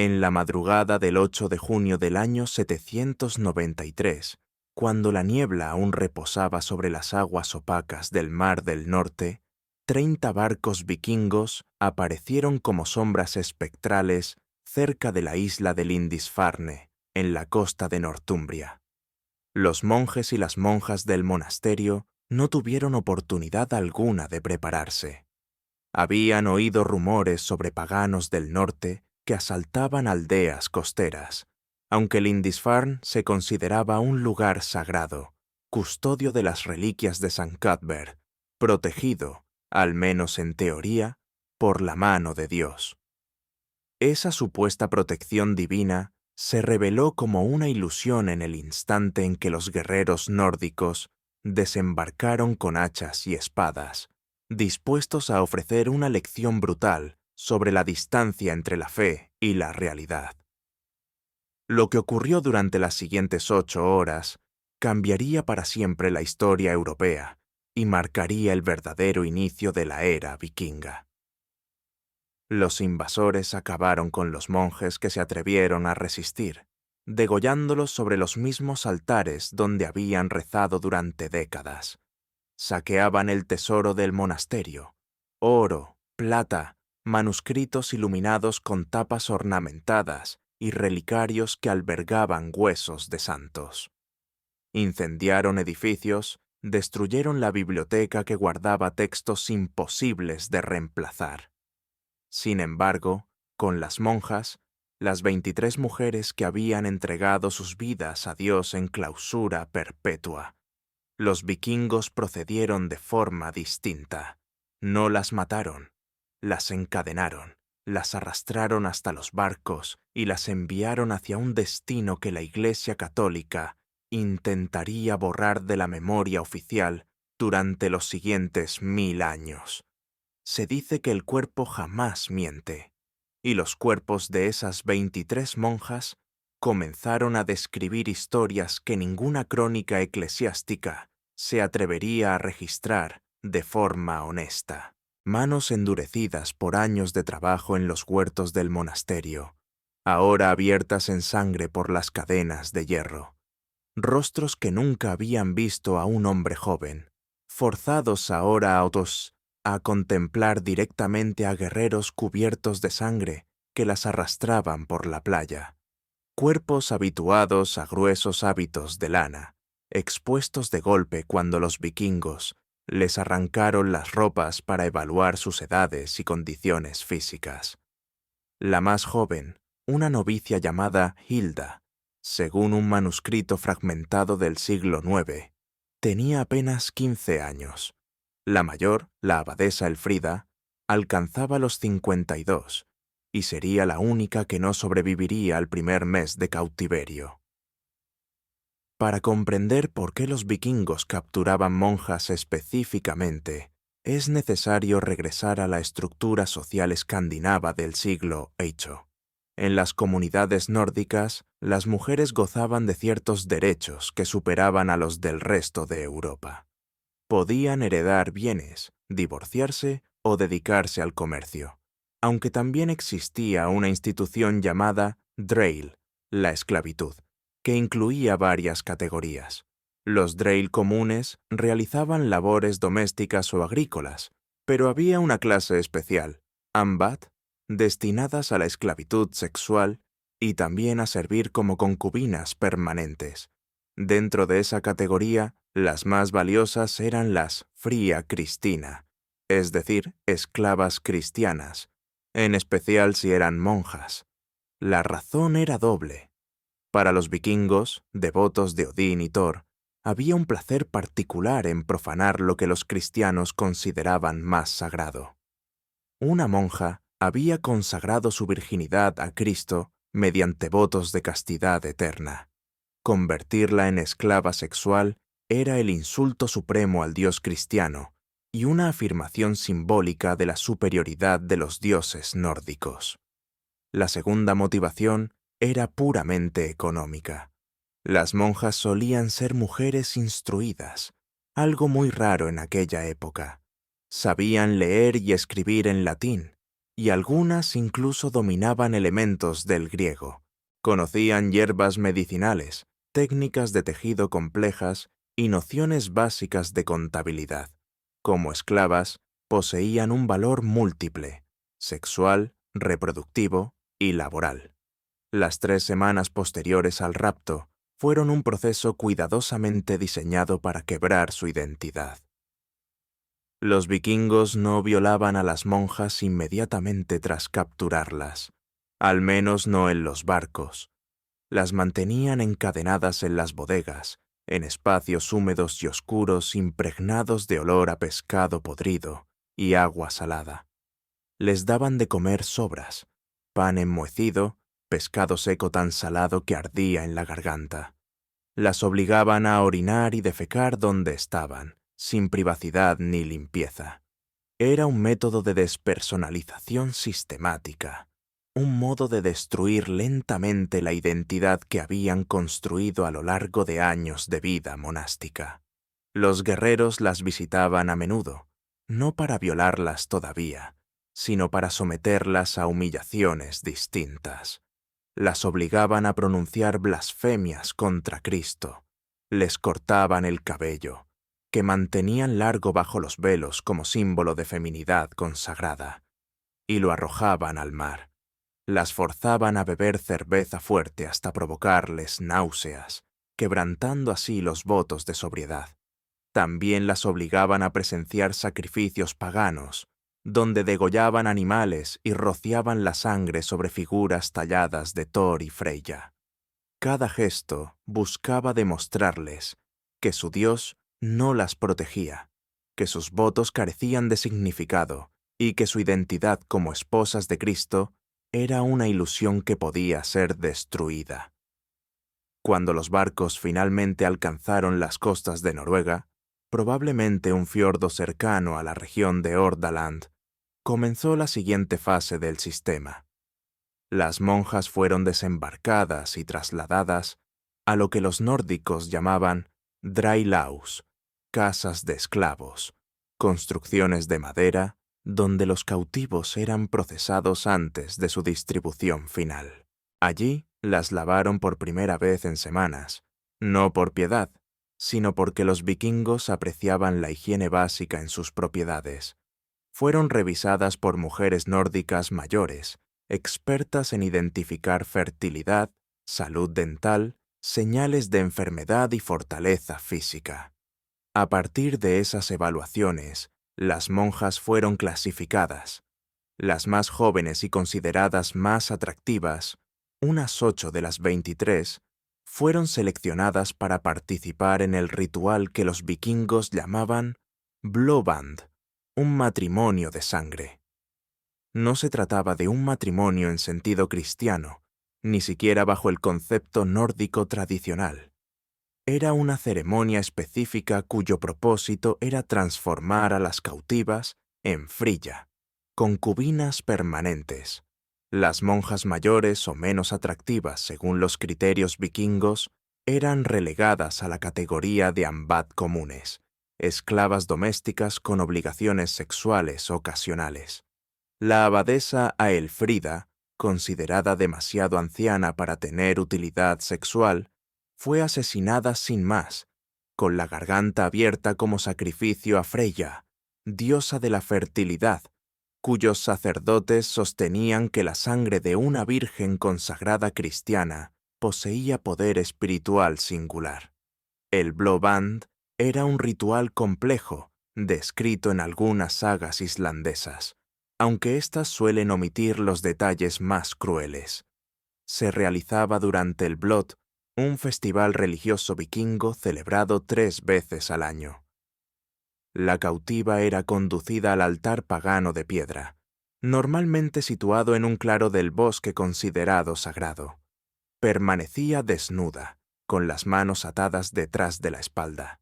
En la madrugada del 8 de junio del año 793, cuando la niebla aún reposaba sobre las aguas opacas del Mar del Norte, 30 barcos vikingos aparecieron como sombras espectrales cerca de la isla de Lindisfarne, en la costa de Northumbria. Los monjes y las monjas del monasterio no tuvieron oportunidad alguna de prepararse. Habían oído rumores sobre paganos del norte que asaltaban aldeas costeras, aunque Lindisfarne se consideraba un lugar sagrado, custodio de las reliquias de San Cuthbert, protegido, al menos en teoría, por la mano de Dios. Esa supuesta protección divina se reveló como una ilusión en el instante en que los guerreros nórdicos desembarcaron con hachas y espadas, dispuestos a ofrecer una lección brutal sobre la distancia entre la fe y la realidad. Lo que ocurrió durante las siguientes 8 horas cambiaría para siempre la historia europea y marcaría el verdadero inicio de la era vikinga. Los invasores acabaron con los monjes que se atrevieron a resistir, degollándolos sobre los mismos altares donde habían rezado durante décadas. Saqueaban el tesoro del monasterio: oro, plata, manuscritos iluminados con tapas ornamentadas y relicarios que albergaban huesos de santos. Incendiaron edificios, destruyeron la biblioteca que guardaba textos imposibles de reemplazar. Sin embargo, con las monjas, las 23 mujeres que habían entregado sus vidas a Dios en clausura perpetua, los vikingos procedieron de forma distinta. No las mataron, las encadenaron, las arrastraron hasta los barcos y las enviaron hacia un destino que la Iglesia Católica intentaría borrar de la memoria oficial durante los siguientes 1000 años. Se dice que el cuerpo jamás miente, y los cuerpos de esas 23 monjas comenzaron a describir historias que ninguna crónica eclesiástica se atrevería a registrar de forma honesta. Manos endurecidas por años de trabajo en los huertos del monasterio, ahora abiertas en sangre por las cadenas de hierro. Rostros que nunca habían visto a un hombre joven, forzados ahora a contemplar directamente a guerreros cubiertos de sangre que las arrastraban por la playa. Cuerpos habituados a gruesos hábitos de lana, expuestos de golpe cuando los vikingos les arrancaron las ropas para evaluar sus edades y condiciones físicas. La más joven, una novicia llamada Hilda, según un manuscrito fragmentado del siglo IX, tenía apenas 15 años. La mayor, la abadesa Elfrida, alcanzaba los 52 y sería la única que no sobreviviría al primer mes de cautiverio. Para comprender por qué los vikingos capturaban monjas específicamente, es necesario regresar a la estructura social escandinava del siglo VIII. En las comunidades nórdicas, las mujeres gozaban de ciertos derechos que superaban a los del resto de Europa. Podían heredar bienes, divorciarse o dedicarse al comercio, aunque también existía una institución llamada Dreil, la esclavitud, que incluía varias categorías. Los Dreil comunes realizaban labores domésticas o agrícolas, pero había una clase especial, Ambat, destinadas a la esclavitud sexual y también a servir como concubinas permanentes. Dentro de esa categoría, las más valiosas eran las Fria Cristina, es decir, esclavas cristianas, en especial si eran monjas. La razón era doble. Para los vikingos, devotos de Odín y Thor, había un placer particular en profanar lo que los cristianos consideraban más sagrado. Una monja había consagrado su virginidad a Cristo mediante votos de castidad eterna. Convertirla en esclava sexual era el insulto supremo al dios cristiano y una afirmación simbólica de la superioridad de los dioses nórdicos. La segunda motivación era puramente económica. Las monjas solían ser mujeres instruidas, algo muy raro en aquella época. Sabían leer y escribir en latín, y algunas incluso dominaban elementos del griego. Conocían hierbas medicinales, técnicas de tejido complejas y nociones básicas de contabilidad. Como esclavas, poseían un valor múltiple: sexual, reproductivo y laboral. Las 3 semanas posteriores al rapto fueron un proceso cuidadosamente diseñado para quebrar su identidad. Los vikingos no violaban a las monjas inmediatamente tras capturarlas, al menos no en los barcos. Las mantenían encadenadas en las bodegas, en espacios húmedos y oscuros impregnados de olor a pescado podrido y agua salada. Les daban de comer sobras, pan enmohecido, pescado seco tan salado que ardía en la garganta. Las obligaban a orinar y defecar donde estaban, sin privacidad ni limpieza. Era un método de despersonalización sistemática, un modo de destruir lentamente la identidad que habían construido a lo largo de años de vida monástica. Los guerreros las visitaban a menudo, no para violarlas todavía, sino para someterlas a humillaciones distintas. Las obligaban a pronunciar blasfemias contra Cristo, les cortaban el cabello, que mantenían largo bajo los velos como símbolo de feminidad consagrada, y lo arrojaban al mar. Las forzaban a beber cerveza fuerte hasta provocarles náuseas, quebrantando así los votos de sobriedad. También las obligaban a presenciar sacrificios paganos, donde degollaban animales y rociaban la sangre sobre figuras talladas de Thor y Freya. Cada gesto buscaba demostrarles que su Dios no las protegía, que sus votos carecían de significado y que su identidad como esposas de Cristo era una ilusión que podía ser destruida. Cuando los barcos finalmente alcanzaron las costas de Noruega, probablemente un fiordo cercano a la región de Hordaland, comenzó la siguiente fase del sistema. Las monjas fueron desembarcadas y trasladadas a lo que los nórdicos llamaban Dreilaus, casas de esclavos, construcciones de madera donde los cautivos eran procesados antes de su distribución final. Allí las lavaron por primera vez en semanas, no por piedad, sino porque los vikingos apreciaban la higiene básica en sus propiedades. Fueron revisadas por mujeres nórdicas mayores, expertas en identificar fertilidad, salud dental, señales de enfermedad y fortaleza física. A partir de esas evaluaciones, las monjas fueron clasificadas. Las más jóvenes y consideradas más atractivas, unas 8 de las 23, fueron seleccionadas para participar en el ritual que los vikingos llamaban blåband, un matrimonio de sangre. No se trataba de un matrimonio en sentido cristiano, ni siquiera bajo el concepto nórdico tradicional. Era una ceremonia específica cuyo propósito era transformar a las cautivas en frilla, concubinas permanentes. Las monjas mayores o menos atractivas según los criterios vikingos eran relegadas a la categoría de ambad comunes, esclavas domésticas con obligaciones sexuales ocasionales. La abadesa Aelfrida, considerada demasiado anciana para tener utilidad sexual, fue asesinada sin más, con la garganta abierta como sacrificio a Freya, diosa de la fertilidad, cuyos sacerdotes sostenían que la sangre de una virgen consagrada cristiana poseía poder espiritual singular. El blåband era un ritual complejo, descrito en algunas sagas islandesas, aunque éstas suelen omitir los detalles más crueles. Se realizaba durante el Blot, un festival religioso vikingo celebrado 3 veces al año. La cautiva era conducida al altar pagano de piedra, normalmente situado en un claro del bosque considerado sagrado. Permanecía desnuda, con las manos atadas detrás de la espalda.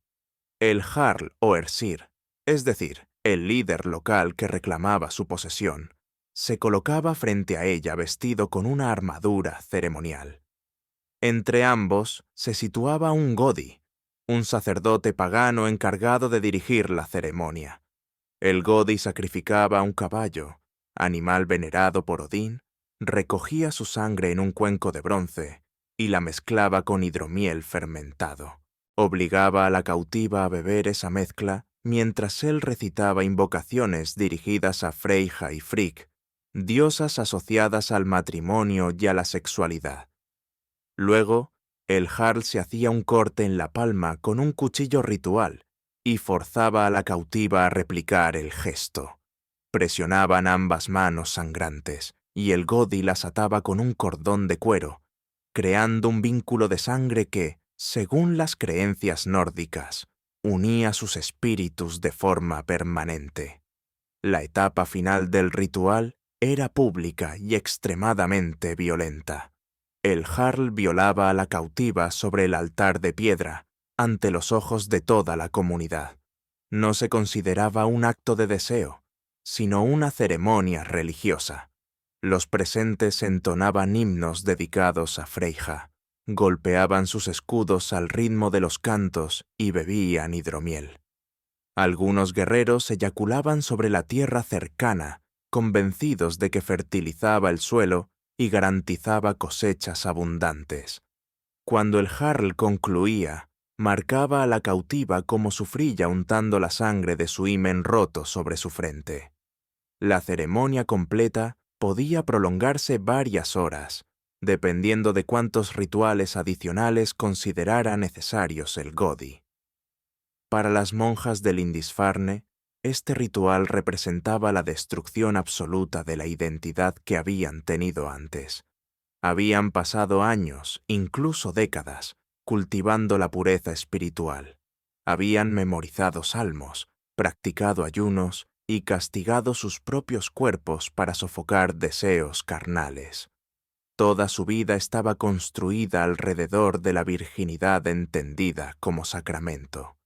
El Jarl o Hersir, es decir, el líder local que reclamaba su posesión, se colocaba frente a ella vestido con una armadura ceremonial. Entre ambos se situaba un Godi, un sacerdote pagano encargado de dirigir la ceremonia. El Godi sacrificaba un caballo, animal venerado por Odín, recogía su sangre en un cuenco de bronce y la mezclaba con hidromiel fermentado. Obligaba a la cautiva a beber esa mezcla mientras él recitaba invocaciones dirigidas a Freyja y Frigg, diosas asociadas al matrimonio y a la sexualidad. Luego, el jarl se hacía un corte en la palma con un cuchillo ritual y forzaba a la cautiva a replicar el gesto. Presionaban ambas manos sangrantes y el Godi las ataba con un cordón de cuero, creando un vínculo de sangre que, según las creencias nórdicas, unía sus espíritus de forma permanente. La etapa final del ritual era pública y extremadamente violenta. El jarl violaba a la cautiva sobre el altar de piedra, ante los ojos de toda la comunidad. No se consideraba un acto de deseo, sino una ceremonia religiosa. Los presentes entonaban himnos dedicados a Freyja, golpeaban sus escudos al ritmo de los cantos y bebían hidromiel. Algunos guerreros eyaculaban sobre la tierra cercana, convencidos de que fertilizaba el suelo y garantizaba cosechas abundantes. Cuando el jarl concluía, marcaba a la cautiva como sufrilla untando la sangre de su himen roto sobre su frente. La ceremonia completa podía prolongarse varias horas, dependiendo de cuántos rituales adicionales considerara necesarios el Godi. Para las monjas de Lindisfarne, este ritual representaba la destrucción absoluta de la identidad que habían tenido antes. Habían pasado años, incluso décadas, cultivando la pureza espiritual. Habían memorizado salmos, practicado ayunos y castigado sus propios cuerpos para sofocar deseos carnales. Toda su vida estaba construida alrededor de la virginidad entendida como sacramento.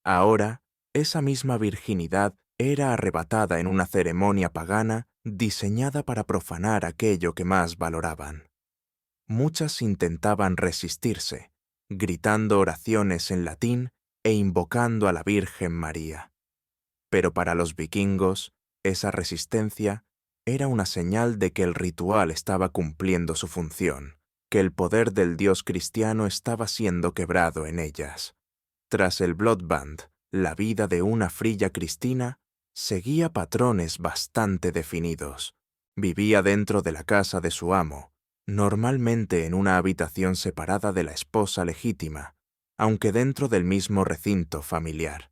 Ahora, esa misma virginidad era arrebatada en una ceremonia pagana diseñada para profanar aquello que más valoraban. Muchas intentaban resistirse, gritando oraciones en latín e invocando a la Virgen María. Pero para los vikingos, esa resistencia era una señal de que el ritual estaba cumpliendo su función, que el poder del dios cristiano estaba siendo quebrado en ellas. Tras el Bloodband, la vida de una Frilla Cristina seguía patrones bastante definidos. Vivía dentro de la casa de su amo, normalmente en una habitación separada de la esposa legítima, aunque dentro del mismo recinto familiar.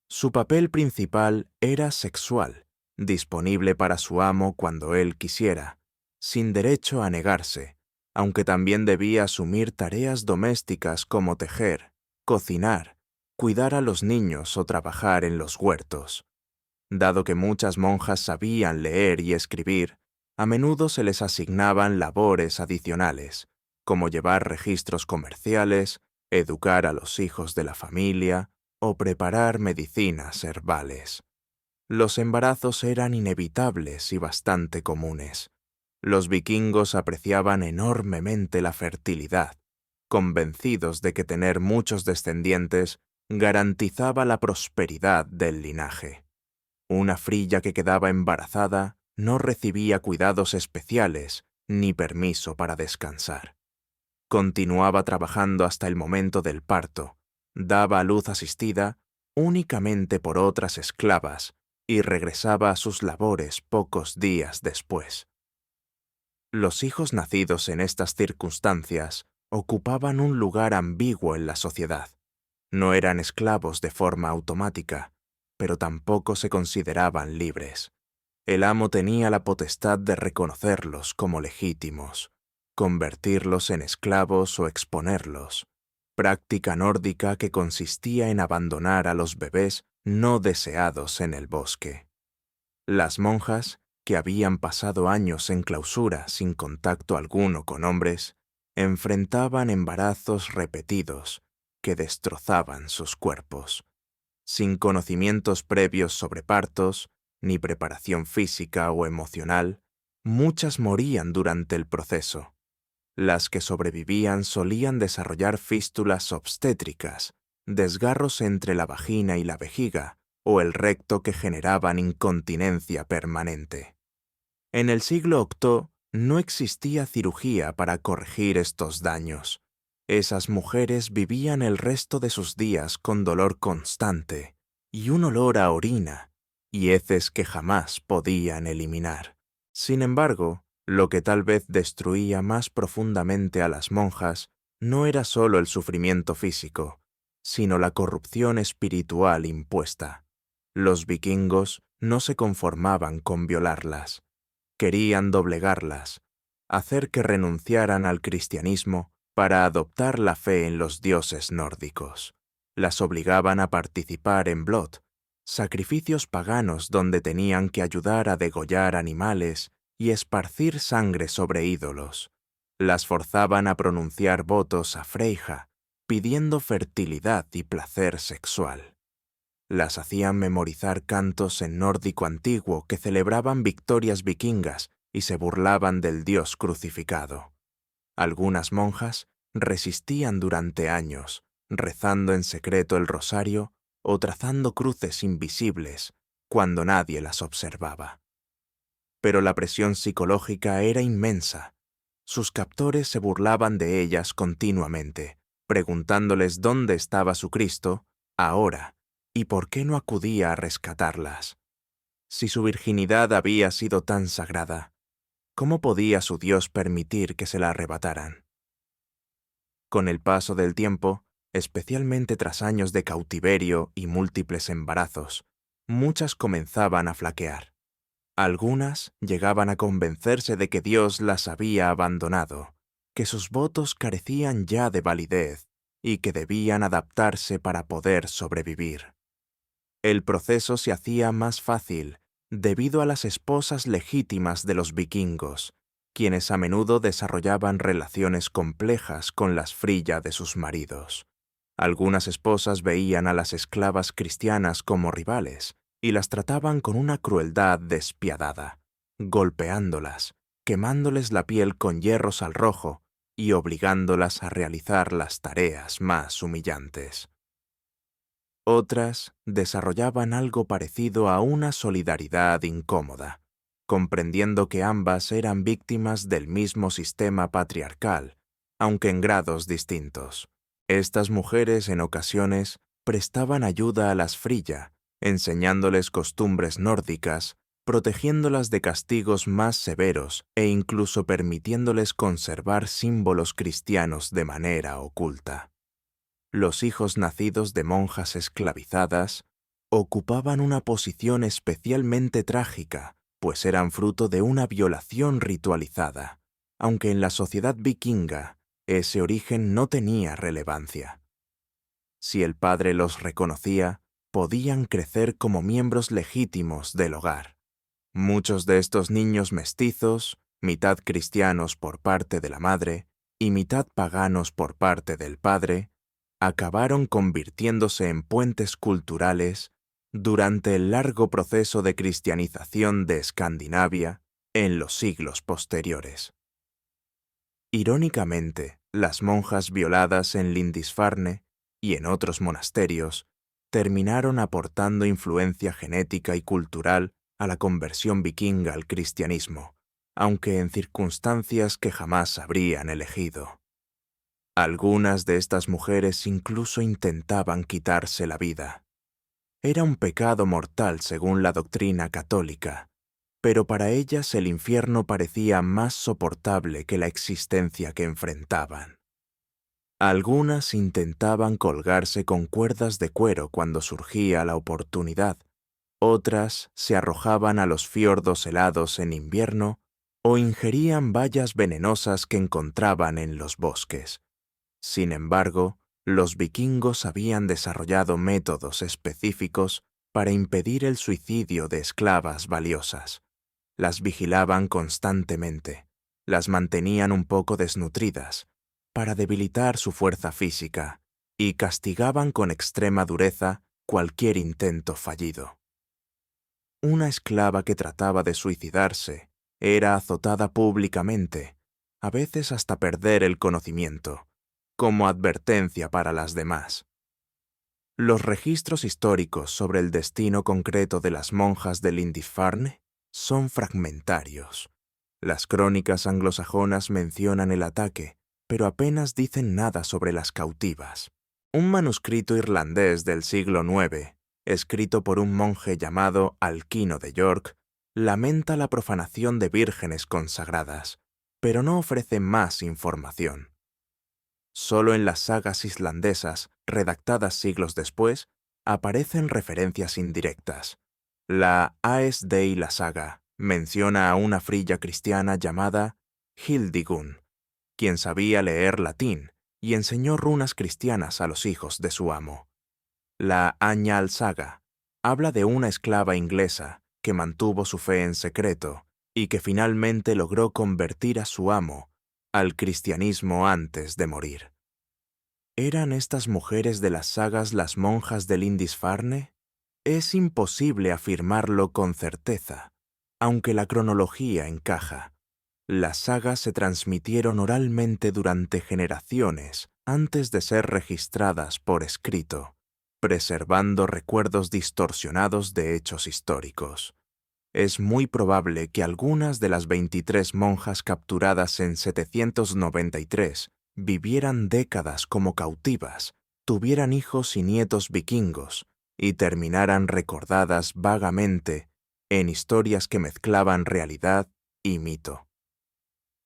Su papel principal era sexual, disponible para su amo cuando él quisiera, sin derecho a negarse, aunque también debía asumir tareas domésticas como tejer, cocinar, cuidar a los niños o trabajar en los huertos. Dado que muchas monjas sabían leer y escribir, a menudo se les asignaban labores adicionales, como llevar registros comerciales, educar a los hijos de la familia o preparar medicinas herbales. Los embarazos eran inevitables y bastante comunes. Los vikingos apreciaban enormemente la fertilidad, convencidos de que tener muchos descendientes garantizaba la prosperidad del linaje. Una frilla que quedaba embarazada no recibía cuidados especiales ni permiso para descansar. Continuaba trabajando hasta el momento del parto, daba a luz asistida únicamente por otras esclavas y regresaba a sus labores pocos días después. Los hijos nacidos en estas circunstancias ocupaban un lugar ambiguo en la sociedad. No eran esclavos de forma automática, pero tampoco se consideraban libres. El amo tenía la potestad de reconocerlos como legítimos, convertirlos en esclavos o exponerlos, práctica nórdica que consistía en abandonar a los bebés no deseados en el bosque. Las monjas, que habían pasado años en clausura sin contacto alguno con hombres, enfrentaban embarazos repetidos que destrozaban sus cuerpos. Sin conocimientos previos sobre partos, ni preparación física o emocional, muchas morían durante el proceso. Las que sobrevivían solían desarrollar fístulas obstétricas, desgarros entre la vagina y la vejiga, o el recto que generaban incontinencia permanente. En el siglo VIII no existía cirugía para corregir estos daños. Esas mujeres vivían el resto de sus días con dolor constante y un olor a orina y heces que jamás podían eliminar. Sin embargo, lo que tal vez destruía más profundamente a las monjas no era solo el sufrimiento físico, sino la corrupción espiritual impuesta. Los vikingos no se conformaban con violarlas. Querían doblegarlas, hacer que renunciaran al cristianismo para adoptar la fe en los dioses nórdicos. Las obligaban a participar en Blot, sacrificios paganos donde tenían que ayudar a degollar animales y esparcir sangre sobre ídolos. Las forzaban a pronunciar votos a Freyja, pidiendo fertilidad y placer sexual. Las hacían memorizar cantos en nórdico antiguo que celebraban victorias vikingas y se burlaban del dios crucificado. Algunas monjas resistían durante años, rezando en secreto el rosario o trazando cruces invisibles cuando nadie las observaba. Pero la presión psicológica era inmensa. Sus captores se burlaban de ellas continuamente, preguntándoles dónde estaba su Cristo ahora y por qué no acudía a rescatarlas. Si su virginidad había sido tan sagrada, ¿cómo podía su Dios permitir que se la arrebataran? Con el paso del tiempo, especialmente tras años de cautiverio y múltiples embarazos, muchas comenzaban a flaquear. Algunas llegaban a convencerse de que Dios las había abandonado, que sus votos carecían ya de validez y que debían adaptarse para poder sobrevivir. El proceso se hacía más fácil debido a las esposas legítimas de los vikingos, quienes a menudo desarrollaban relaciones complejas con las Frilla de sus maridos. Algunas esposas veían a las esclavas cristianas como rivales y las trataban con una crueldad despiadada, golpeándolas, quemándoles la piel con hierros al rojo y obligándolas a realizar las tareas más humillantes. Otras desarrollaban algo parecido a una solidaridad incómoda, comprendiendo que ambas eran víctimas del mismo sistema patriarcal, aunque en grados distintos. Estas mujeres en ocasiones prestaban ayuda a las Frilla, enseñándoles costumbres nórdicas, protegiéndolas de castigos más severos e incluso permitiéndoles conservar símbolos cristianos de manera oculta. Los hijos nacidos de monjas esclavizadas ocupaban una posición especialmente trágica, pues eran fruto de una violación ritualizada, aunque en la sociedad vikinga ese origen no tenía relevancia. Si el padre los reconocía, podían crecer como miembros legítimos del hogar. Muchos de estos niños mestizos, mitad cristianos por parte de la madre y mitad paganos por parte del padre, acabaron convirtiéndose en puentes culturales durante el largo proceso de cristianización de Escandinavia en los siglos posteriores. Irónicamente, las monjas violadas en Lindisfarne y en otros monasterios terminaron aportando influencia genética y cultural a la conversión vikinga al cristianismo, aunque en circunstancias que jamás habrían elegido. Algunas de estas mujeres incluso intentaban quitarse la vida. Era un pecado mortal según la doctrina católica, pero para ellas el infierno parecía más soportable que la existencia que enfrentaban. Algunas intentaban colgarse con cuerdas de cuero cuando surgía la oportunidad, otras se arrojaban a los fiordos helados en invierno o ingerían bayas venenosas que encontraban en los bosques. Sin embargo, los vikingos habían desarrollado métodos específicos para impedir el suicidio de esclavas valiosas. Las vigilaban constantemente, las mantenían un poco desnutridas, para debilitar su fuerza física, y castigaban con extrema dureza cualquier intento fallido. Una esclava que trataba de suicidarse era azotada públicamente, a veces hasta perder el conocimiento, como advertencia para las demás. Los registros históricos sobre el destino concreto de las monjas de Lindisfarne son fragmentarios. Las crónicas anglosajonas mencionan el ataque, pero apenas dicen nada sobre las cautivas. Un manuscrito irlandés del siglo IX, escrito por un monje llamado Alquino de York, lamenta la profanación de vírgenes consagradas, pero no ofrece más información. Solo en las sagas islandesas, redactadas siglos después, aparecen referencias indirectas. La Aesdei Saga menciona a una frilla cristiana llamada Hildigun, quien sabía leer latín y enseñó runas cristianas a los hijos de su amo. La Añal Saga habla de una esclava inglesa que mantuvo su fe en secreto y que finalmente logró convertir a su amo al cristianismo antes de morir. ¿Eran estas mujeres de las sagas las monjas de Lindisfarne? Es imposible afirmarlo con certeza, aunque la cronología encaja. Las sagas se transmitieron oralmente durante generaciones antes de ser registradas por escrito, preservando recuerdos distorsionados de hechos históricos. Es muy probable que algunas de las 23 monjas capturadas en 793 vivieran décadas como cautivas, tuvieran hijos y nietos vikingos y terminaran recordadas vagamente en historias que mezclaban realidad y mito.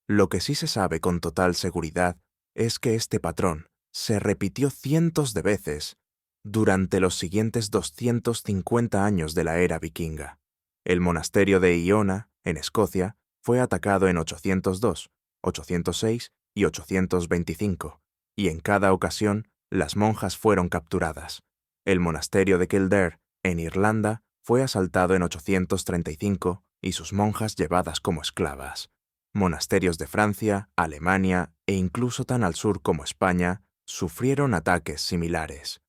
Lo que sí se sabe con total seguridad es que este patrón se repitió cientos de veces durante los siguientes 250 años de la era vikinga. El monasterio de Iona, en Escocia, fue atacado en 802, 806 y 825, y en cada ocasión las monjas fueron capturadas. El monasterio de Kildare, en Irlanda, fue asaltado en 835 y sus monjas llevadas como esclavas. Monasterios de Francia, Alemania e incluso tan al sur como España sufrieron ataques similares.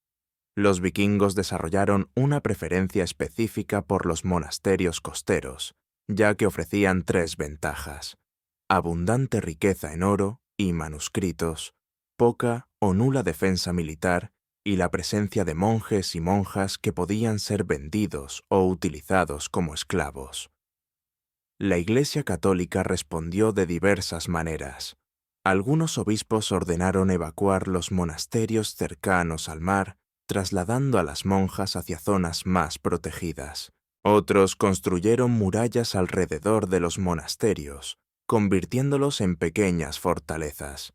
Los vikingos desarrollaron una preferencia específica por los monasterios costeros, ya que ofrecían 3 ventajas: abundante riqueza en oro y manuscritos, poca o nula defensa militar y la presencia de monjes y monjas que podían ser vendidos o utilizados como esclavos. La Iglesia Católica respondió de diversas maneras. Algunos obispos ordenaron evacuar los monasterios cercanos al mar, trasladando a las monjas hacia zonas más protegidas. Otros construyeron murallas alrededor de los monasterios, convirtiéndolos en pequeñas fortalezas.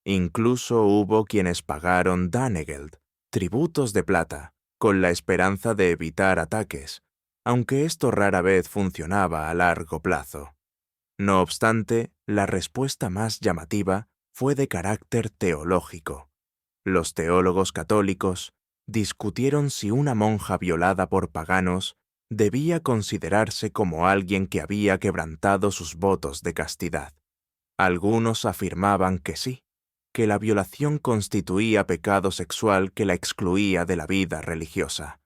Incluso hubo quienes pagaron danegeld, tributos de plata, con la esperanza de evitar ataques, aunque esto rara vez funcionaba a largo plazo. No obstante, la respuesta más llamativa fue de carácter teológico. Los teólogos católicos discutieron si una monja violada por paganos debía considerarse como alguien que había quebrantado sus votos de castidad. Algunos afirmaban que sí, que la violación constituía pecado sexual que la excluía de la vida religiosa.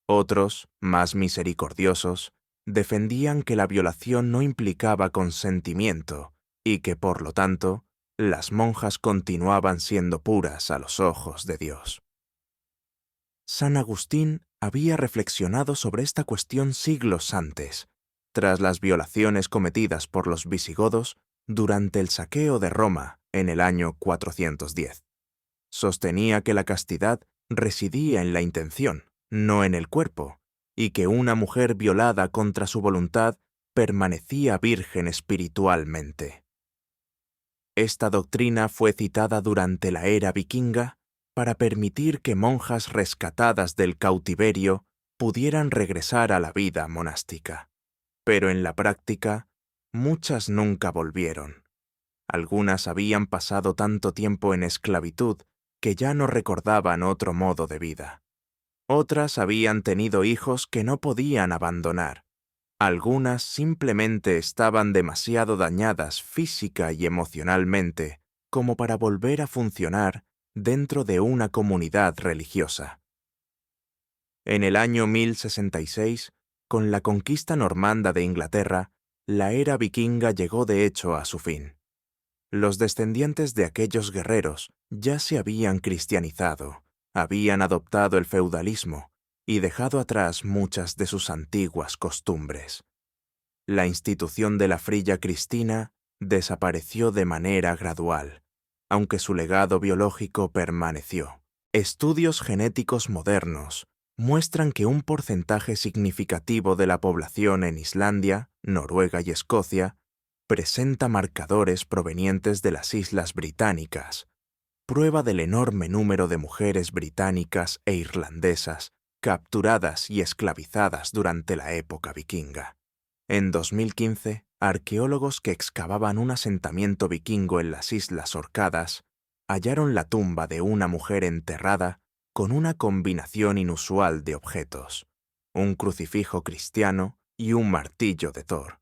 Otros, más misericordiosos, defendían que la violación no implicaba consentimiento y que, por lo tanto, las monjas continuaban siendo puras a los ojos de Dios. San Agustín había reflexionado sobre esta cuestión siglos antes, tras las violaciones cometidas por los visigodos durante el saqueo de Roma en el año 410. Sostenía que la castidad residía en la intención, no en el cuerpo, y que una mujer violada contra su voluntad permanecía virgen espiritualmente. Esta doctrina fue citada durante la era vikinga para permitir que monjas rescatadas del cautiverio pudieran regresar a la vida monástica. Pero en la práctica, muchas nunca volvieron. Algunas habían pasado tanto tiempo en esclavitud que ya no recordaban otro modo de vida. Otras habían tenido hijos que no podían abandonar. Algunas simplemente estaban demasiado dañadas física y emocionalmente como para volver a funcionar dentro de una comunidad religiosa. En el año 1066, con la conquista normanda de Inglaterra, la era vikinga llegó de hecho a su fin. Los descendientes de aquellos guerreros ya se habían cristianizado, habían adoptado el feudalismo y dejado atrás muchas de sus antiguas costumbres. La institución de la Frilla Cristina desapareció de manera gradual, aunque su legado biológico permaneció. Estudios genéticos modernos muestran que un porcentaje significativo de la población en Islandia, Noruega y Escocia presenta marcadores provenientes de las Islas Británicas, prueba del enorme número de mujeres británicas e irlandesas capturadas y esclavizadas durante la época vikinga. En 2015, arqueólogos que excavaban un asentamiento vikingo en las Islas Orcadas hallaron la tumba de una mujer enterrada con una combinación inusual de objetos, un crucifijo cristiano y un martillo de Thor,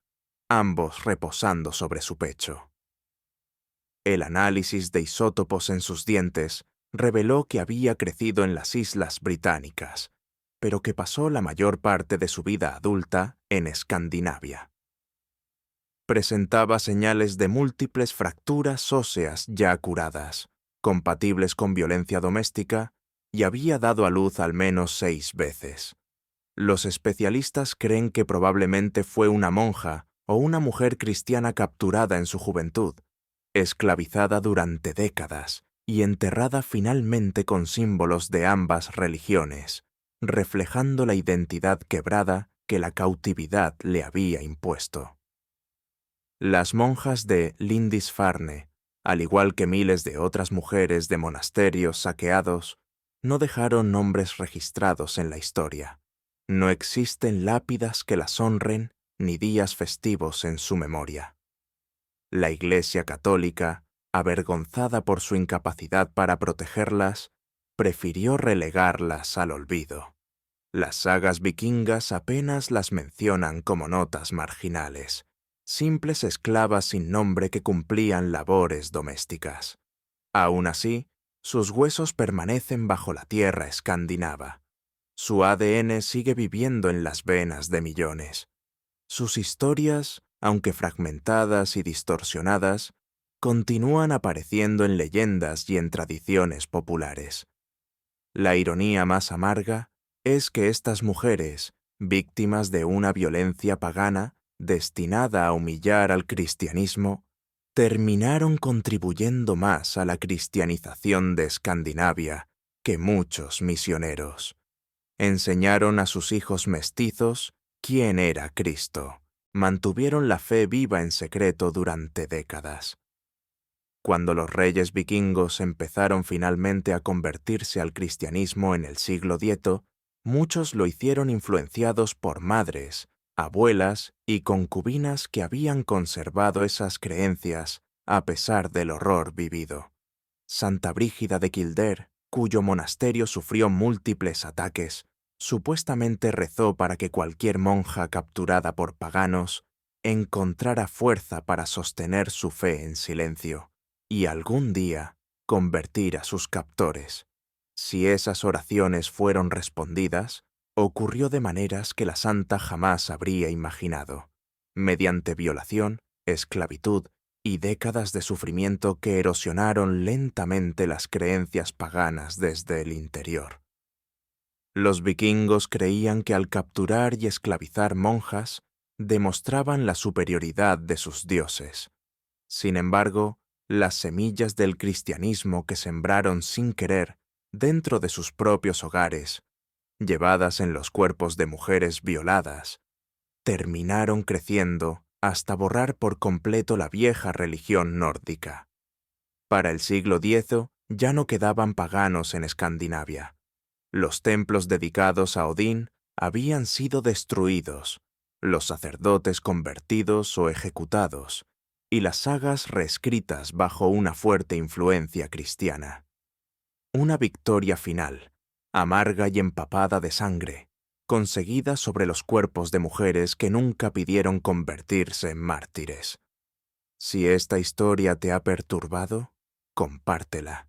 ambos reposando sobre su pecho. El análisis de isótopos en sus dientes reveló que había crecido en las Islas Británicas, pero que pasó la mayor parte de su vida adulta en Escandinavia. Presentaba señales de múltiples fracturas óseas ya curadas, compatibles con violencia doméstica, y había dado a luz al menos 6 veces. Los especialistas creen que probablemente fue una monja o una mujer cristiana capturada en su juventud, esclavizada durante décadas y enterrada finalmente con símbolos de ambas religiones, reflejando la identidad quebrada que la cautividad le había impuesto. Las monjas de Lindisfarne, al igual que miles de otras mujeres de monasterios saqueados, no dejaron nombres registrados en la historia. No existen lápidas que las honren ni días festivos en su memoria. La Iglesia Católica, avergonzada por su incapacidad para protegerlas, prefirió relegarlas al olvido. Las sagas vikingas apenas las mencionan como notas marginales, simples esclavas sin nombre que cumplían labores domésticas. Aún así, sus huesos permanecen bajo la tierra escandinava. Su ADN sigue viviendo en las venas de millones. Sus historias, aunque fragmentadas y distorsionadas, continúan apareciendo en leyendas y en tradiciones populares. La ironía más amarga es que estas mujeres, víctimas de una violencia pagana destinada a humillar al cristianismo, terminaron contribuyendo más a la cristianización de Escandinavia que muchos misioneros. Enseñaron a sus hijos mestizos quién era Cristo. Mantuvieron la fe viva en secreto durante décadas. Cuando los reyes vikingos empezaron finalmente a convertirse al cristianismo en el siglo X, muchos lo hicieron influenciados por madres, abuelas y concubinas que habían conservado esas creencias a pesar del horror vivido. Santa Brígida de Kildare, cuyo monasterio sufrió múltiples ataques, supuestamente rezó para que cualquier monja capturada por paganos encontrara fuerza para sostener su fe en silencio y algún día convertir a sus captores. Si esas oraciones fueron respondidas, ocurrió de maneras que la santa jamás habría imaginado, mediante violación, esclavitud y décadas de sufrimiento que erosionaron lentamente las creencias paganas desde el interior. Los vikingos creían que al capturar y esclavizar monjas, demostraban la superioridad de sus dioses. Sin embargo, las semillas del cristianismo que sembraron sin querer dentro de sus propios hogares, llevadas en los cuerpos de mujeres violadas, terminaron creciendo hasta borrar por completo la vieja religión nórdica. Para el siglo X ya no quedaban paganos en Escandinavia. Los templos dedicados a Odín habían sido destruidos, los sacerdotes convertidos o ejecutados, y las sagas reescritas bajo una fuerte influencia cristiana. Una victoria final, amarga y empapada de sangre, conseguida sobre los cuerpos de mujeres que nunca pidieron convertirse en mártires. Si esta historia te ha perturbado, compártela,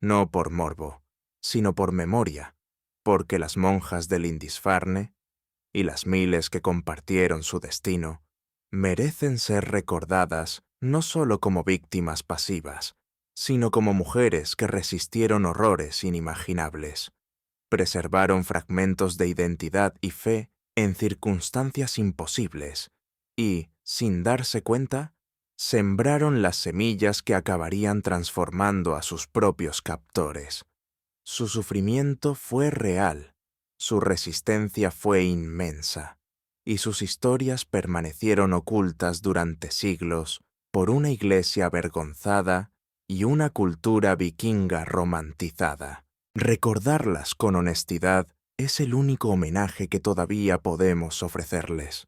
no por morbo, sino por memoria, porque las monjas de Lindisfarne y las miles que compartieron su destino merecen ser recordadas no solo como víctimas pasivas, sino como mujeres que resistieron horrores inimaginables, preservaron fragmentos de identidad y fe en circunstancias imposibles y, sin darse cuenta, sembraron las semillas que acabarían transformando a sus propios captores. Su sufrimiento fue real, su resistencia fue inmensa, y sus historias permanecieron ocultas durante siglos por una iglesia avergonzada y una cultura vikinga romantizada. Recordarlas con honestidad es el único homenaje que todavía podemos ofrecerles.